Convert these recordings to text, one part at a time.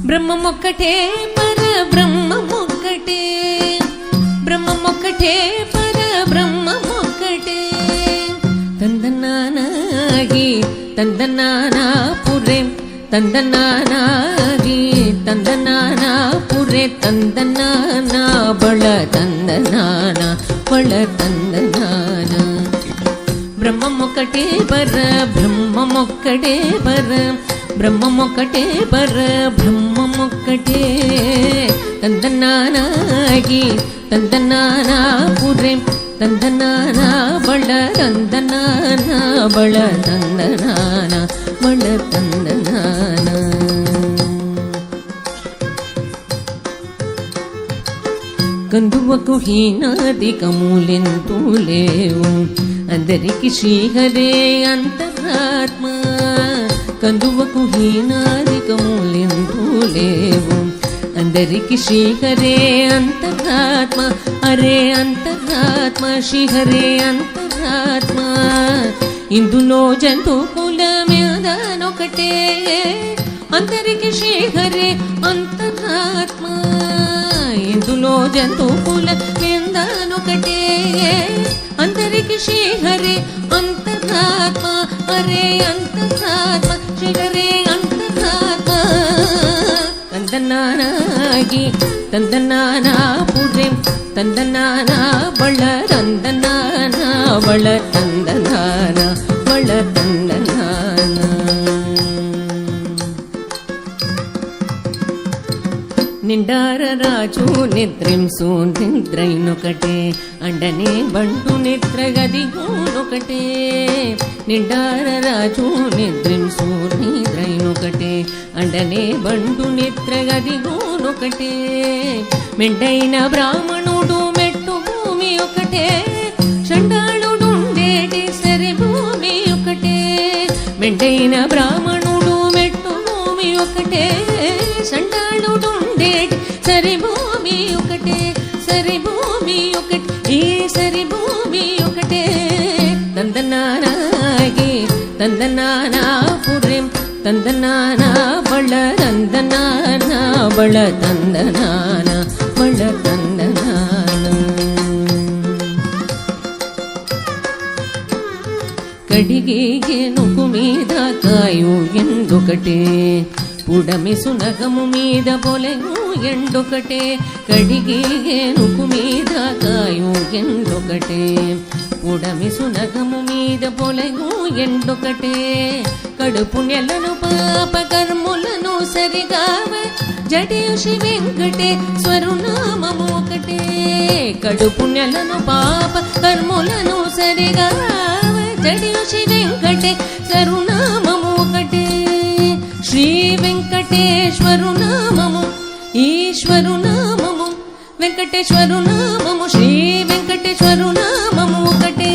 బ్రహ్మమొక్కటే పర బ్రహ్మమొక్కటే, బ్రహ్మమొక్కటే పర బ్రహ్మమొక్కటే. తందనానాగి తందనానా పురే, తందనానాగి తందనానా పురే, తందనానా బళ తందనానా బళ తందనానా. బ్రహ్మమొక్కటే పర బ్రహ్మమొక్కటే పర, బ్రహ్మమొక్కటే పర బ్రహ్మమొక్కటే. తందనానాగి తందనానా పురే, తందనానా బళ తందనానా బళ తందనానా బళ తందనానా. కందువకు హీనాదికములెంతూ లేవు, అందరికి శ్రీహరే అంతరాత్మ. కందువకు హీనాదికములెంతూ లేవు, అందరికి శ్రీహరే అంతరాత్మ. అరే అంతరాత్మ శ్రీహరే అంతరాత్మ. ఇందులో జంతుకుల మీదనొకటే, అందరికి శ్రీహరే అంతరాత్మ. ఇందులో జంతుకుల మీదనొకటే, అందరికి శ్రీహరే అంతరాత్మ. అరే అంతరాత్మ శ్రీహరే అంతరాత్మ. తందనానాగి తందనానా పురే, తందనానా బళ తందనానా బళ తందనానా బళ తందనానా. నిండార రాజు నిద్రింసు నిద్రైనొకటే, అండనే బంటు నిద్ర గదిగూనొకటే. నిండార రాజు నిద్రింసు నిద్రైనొకటే, అండనే బంటు నిద్ర గదిగూనొకటే. మెండైన బ్రాహ్మణుడు మెట్టు భూమి ఒకటే, చండాళుడుండేటి సరి భూమి ఒకటే. మెండైన బ్రాహ్మణుడు మెట్టు భూమి ఒకటే, చండాళుడుండేటి సరి భూమి ఒకటే. సరి భూమి ఒకటి, ఈ సరి భూమి ఒకటే. తందనానాగి తందనానా పురే, తందనానా బళ తందనానా బళ తందనానా బళ తందనానా. కడిగి ఏనుగు మీద కాయు ఎండొకటే, పుడమి సునగము మీద పొలెను ఎండొకటే. కడిగి ఏనుగు మీద కాయు ఎండొకటే, పుడమి సునగము మీద పొలెను ఎండొకటే. కడుపు నెలను పాప కర్ములను సరిగావ, జడియు శ్రీ వెంకటేశ్వరు నామము ఒకటే. కడుపు నెలను పాప కర్ములను సరిగావ, జడియు శ్రీ వెంకటేశ్వరు నామము ఒకటే. శ్రీ వెంకటేశ్వరు నామము ఈశ్వరు నామము, వెంకటేశ్వరు నామము శ్రీ వెంకటేశ్వరు నామము ఒకటే.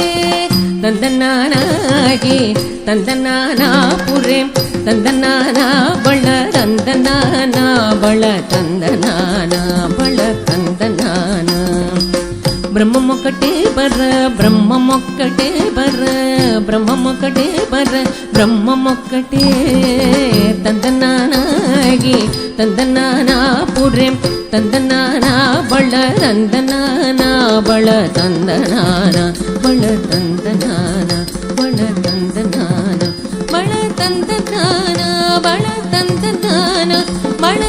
తందనానాగి తందనానా పురే, తందనానా బళ తందనానా బళ తందనానా బళ తందనానా. బ్రహ్మమొక్కటే పర బ్రహ్మమొక్కటే పర, బ్రహ్మమొక్కటే పర బ్రహ్మమొక్కటే. తందనానాగి తందనానా పురే, తందనానా బళ తందనానా బళ తందనానా బళ తందనానా బళ తందనానా బళ తందనానా బళ తందనానా బళ